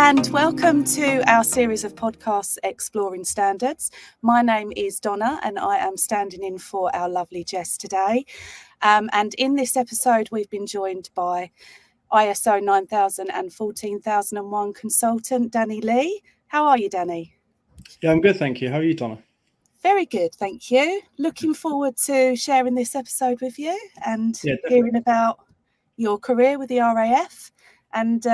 and welcome to our series of podcasts exploring standards. My name is Donna and I am standing in for our lovely Jess today. And in this episode, we've been joined by ISO 9000 and 14001 consultant, Danny Lee. How are you, Danny? Yeah, I'm good, thank you. How are you, Donna? Very good, thank you. Looking forward to sharing this episode with you and hearing about your career with the RAF and,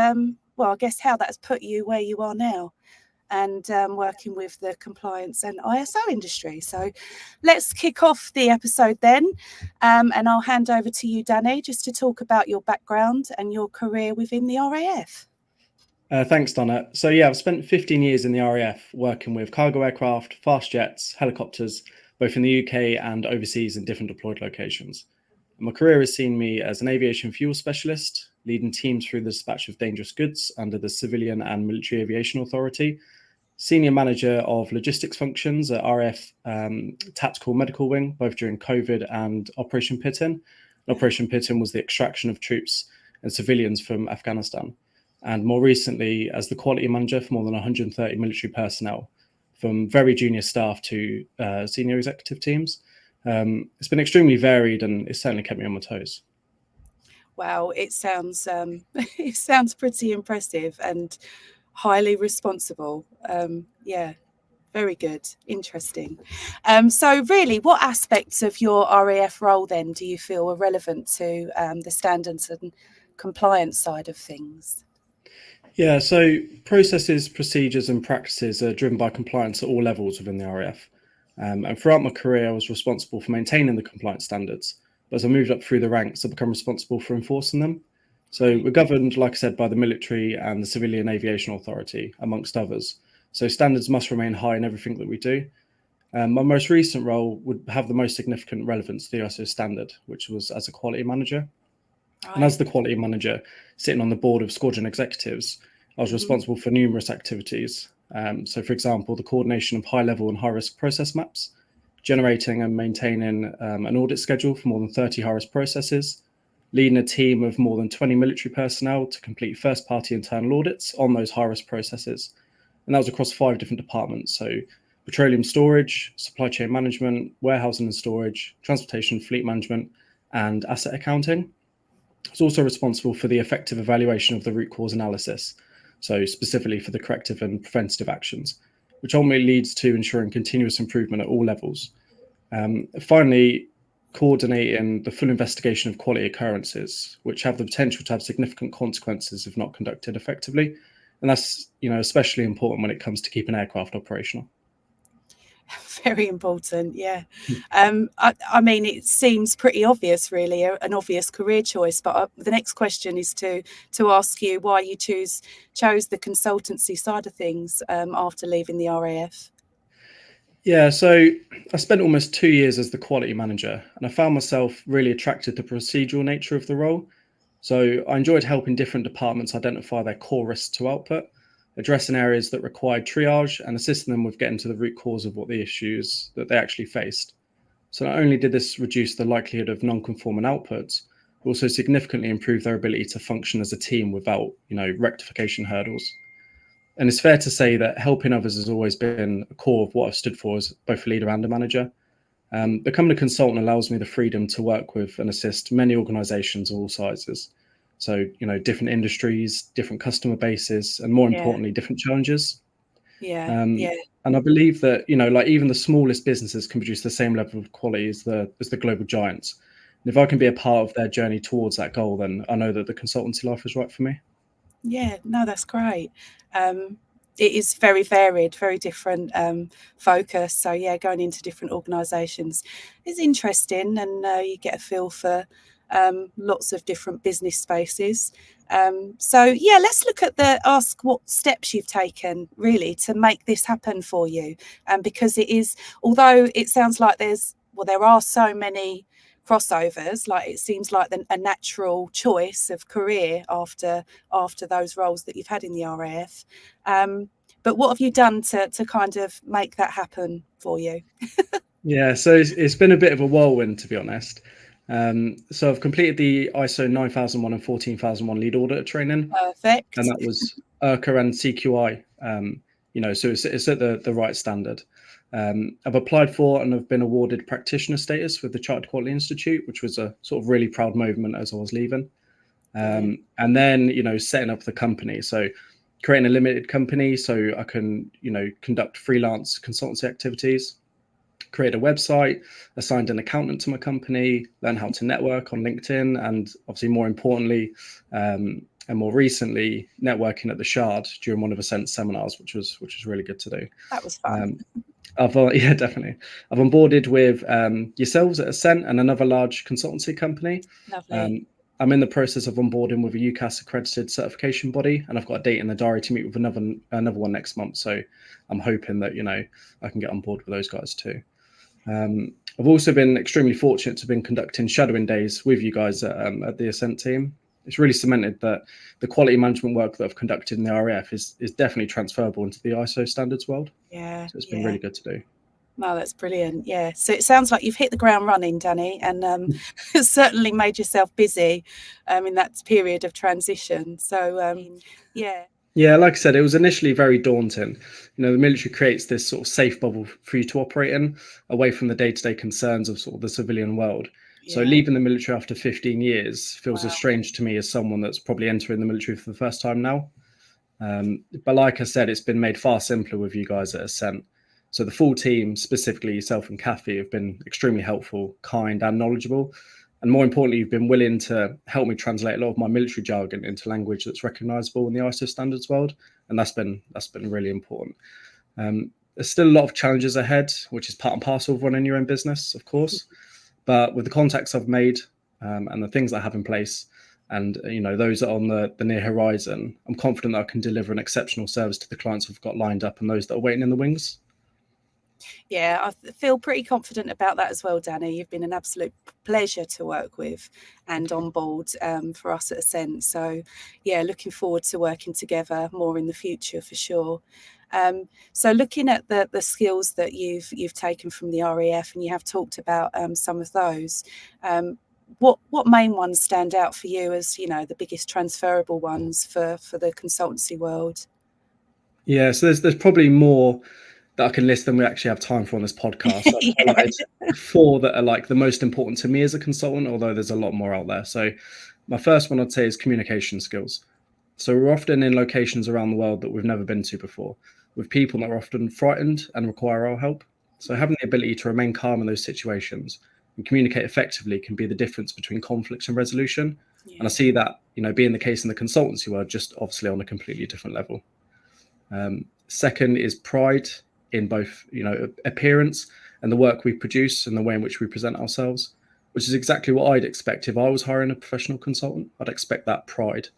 well, I guess how that's put you where you are now and working with the compliance and ISO industry. So let's kick off the episode then, and I'll hand over to you, Danny, just to talk about your background and your career within the RAF. Thanks, Donna. So yeah, I've spent 15 years in the RAF working with cargo aircraft, fast jets, helicopters, both in the UK and overseas in different deployed locations. My career has seen me as an aviation fuel specialist, leading teams through the dispatch of dangerous goods under the Civilian and Military Aviation Authority, senior manager of logistics functions at RAF Tactical Medical Wing, both during COVID and Operation Pitin. Operation Pitin was the extraction of troops and civilians from Afghanistan. And more recently, as the quality manager for more than 130 military personnel, from very junior staff to senior executive teams. It's been extremely varied and it's certainly kept me on my toes. Wow, it sounds pretty impressive and highly responsible. Yeah, very good, interesting. So really, what aspects of your RAF role then do you feel are relevant to the standards and compliance side of things? Yeah, so processes, procedures and practices are driven by compliance at all levels within the RAF. And throughout my career, I was responsible for maintaining the compliance standards. But as I moved up through the ranks, I become responsible for enforcing them. So we're governed, like I said, by the military and the Civilian Aviation Authority, amongst others. So standards must remain high in everything that we do. My most recent role would have the most significant relevance to the ISO standard, which was as a quality manager. Right. And as the quality manager, sitting on the board of squadron executives, I was responsible for numerous activities. So, for example, the coordination of high-level and high-risk process maps, generating and maintaining an audit schedule for more than 30 high-risk processes, leading a team of more than 20 military personnel to complete first-party internal audits on those high-risk processes. And that was across 5 different departments. So petroleum storage, supply chain management, warehousing and storage, transportation and fleet management, and asset accounting. I was also responsible for the effective evaluation of the root cause analysis, so specifically for the corrective and preventative actions, which ultimately leads to ensuring continuous improvement at all levels. Finally, coordinating the full investigation of quality occurrences, which have the potential to have significant consequences if not conducted effectively. And that's, especially important when it comes to keeping aircraft operational. Very important, yeah. I mean, it seems pretty obvious, really, an obvious career choice. But the next question is to ask you why you chose the consultancy side of things after leaving the RAF. Yeah, so I spent almost 2 years as the quality manager, and I found myself really attracted to the procedural nature of the role. So I enjoyed helping different departments identify their core risks to output, addressing areas that required triage and assisting them with getting to the root cause of what the issues that they actually faced. So not only did this reduce the likelihood of non-conforming outputs, but also significantly improve their ability to function as a team without, rectification hurdles. And it's fair to say that helping others has always been a core of what I've stood for as both a leader and a manager. Becoming a consultant allows me the freedom to work with and assist many organizations of all sizes. So, different industries, different customer bases, and more importantly, different challenges. Yeah. And I believe that, even the smallest businesses can produce the same level of quality as the global giants. And if I can be a part of their journey towards that goal, then I know that the consultancy life is right for me. Yeah, no, that's great. It is very varied, very different focus. So yeah, going into different organisations is interesting, and you get a feel for lots of different business spaces. So yeah, let's look at ask what steps you've taken really to make this happen for you. Because it is, although it sounds like there are so many crossovers, like it seems like a natural choice of career after those roles that you've had in the RAF. But what have you done to kind of make that happen for you? Yeah, so it's been a bit of a whirlwind, to be honest. So I've completed the ISO 9001 and 14001 lead auditor training, and Perfect. that was IRCA and CQI. So it's at the right standard. I've applied for and have been awarded practitioner status with the Chartered Quality Institute, which was a sort of really proud moment as I was leaving. And then, setting up the company. So creating a limited company so I can, conduct freelance consultancy activities, create a website, assigned an accountant to my company, learn how to network on LinkedIn, and obviously more importantly, and more recently, networking at the Shard during one of Ascent's seminars, which was really good to do. That was fun. Yeah, definitely. I've onboarded with yourselves at Ascent and another large consultancy company. Lovely. I'm in the process of onboarding with a UCAS accredited certification body, and I've got a date in the diary to meet with another one next month. So I'm hoping that I can get on board with those guys too. I've also been extremely fortunate to have been conducting shadowing days with you guys at the Ascent team. It's really cemented that the quality management work that I've conducted in the RAF is definitely transferable into the ISO standards world. Yeah. So it's been really good to do. No, that's brilliant. Yeah. So it sounds like you've hit the ground running, Danny, and certainly made yourself busy in that period of transition. So, yeah. Yeah, like I said, it was initially very daunting. The military creates this sort of safe bubble for you to operate in, away from the day-to-day concerns of sort of the civilian world. So Yeah. leaving the military after 15 years feels as Wow. strange to me as someone that's probably entering the military for the first time now. But like I said, it's been made far simpler with you guys at Ascent. So the full team, specifically yourself and Kathy, have been extremely helpful, kind, and knowledgeable. And more importantly, you've been willing to help me translate a lot of my military jargon into language that's recognisable in the ISO standards world, and that's been really important. There's still a lot of challenges ahead, which is part and parcel of running your own business, of course. But with the contacts I've made and the things that I have in place, and those that are on the near horizon, I'm confident that I can deliver an exceptional service to the clients I've got lined up and those that are waiting in the wings. Yeah, I feel pretty confident about that as well, Danny. You've been an absolute pleasure to work with and on board for us at Ascent. So, yeah, looking forward to working together more in the future for sure. So, looking at the skills that you've taken from the RAF, and you have talked about some of those. What main ones stand out for you as the biggest transferable ones for the consultancy world? Yeah, so there's probably more that I can list than we actually have time for on this podcast. I've Yeah. highlighted 4 that are like the most important to me as a consultant, although there's a lot more out there. So my first one I'd say is communication skills. So we're often in locations around the world that we've never been to before, with people that are often frightened and require our help. So having the ability to remain calm in those situations and communicate effectively can be the difference between conflicts and resolution. And I see that, being the case in the consultancy world, just obviously on a completely different level. Second is pride in both, appearance and the work we produce and the way in which we present ourselves, which is exactly what I'd expect if I was hiring a professional consultant. I'd expect that pride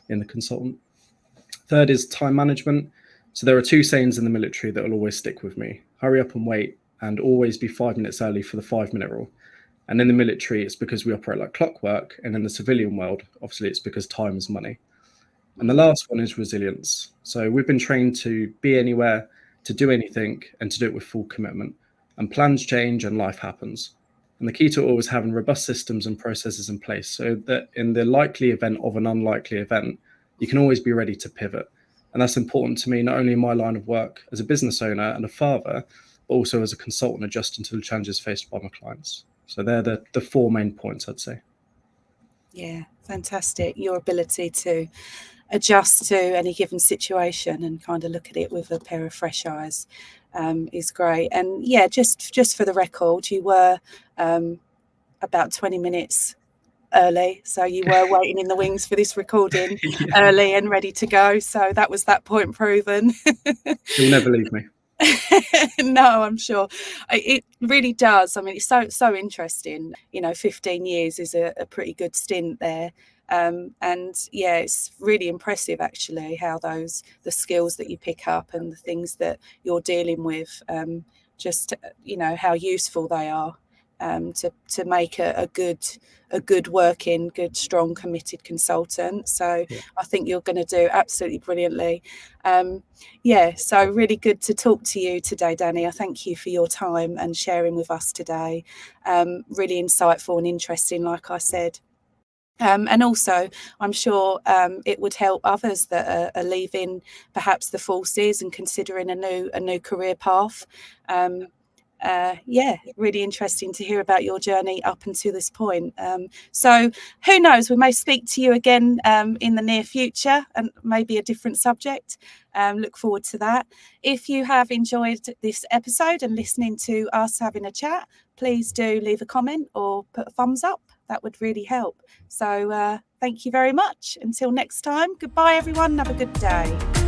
in the consultant. Third is time management. So there are 2 sayings in the military that will always stick with me: hurry up and wait, and always be 5 minutes early for the 5-minute rule. And in the military, it's because we operate like clockwork. And in the civilian world, obviously, it's because time is money. And the last one is resilience. So we've been trained to be anywhere, to do anything, and to do it with full commitment. And plans change and life happens. And the key to it all is having robust systems and processes in place so that in the likely event of an unlikely event, you can always be ready to pivot. And that's important to me, not only in my line of work as a business owner and a father, but also as a consultant adjusting to the challenges faced by my clients. So they're the 4 main points, I'd say. Yeah, fantastic. Your ability to adjust to any given situation and kind of look at it with a pair of fresh eyes is great. And yeah, just for the record, you were about 20 minutes early, so you were waiting in the wings for this recording early and ready to go. So that was that point proven. You'll never leave me. No, I'm sure it really does. I mean, it's so interesting. 15 years is a pretty good stint there. And yeah, it's really impressive actually how the skills that you pick up and the things that you're dealing with, just how useful they are to make a good working, good, strong, committed consultant. So I think you're going to do absolutely brilliantly. So really good to talk to you today, Danny. I thank you for your time and sharing with us today. Really insightful and interesting, like I said. And also, I'm sure it would help others that are leaving perhaps the forces and considering a new career path. Really interesting to hear about your journey up until this point. So who knows, we may speak to you again in the near future, and maybe a different subject. Look forward to that. If you have enjoyed this episode and listening to us having a chat, please do leave a comment or put a thumbs up. That would really help. So thank you very much. Until next time, goodbye everyone. Have a good day.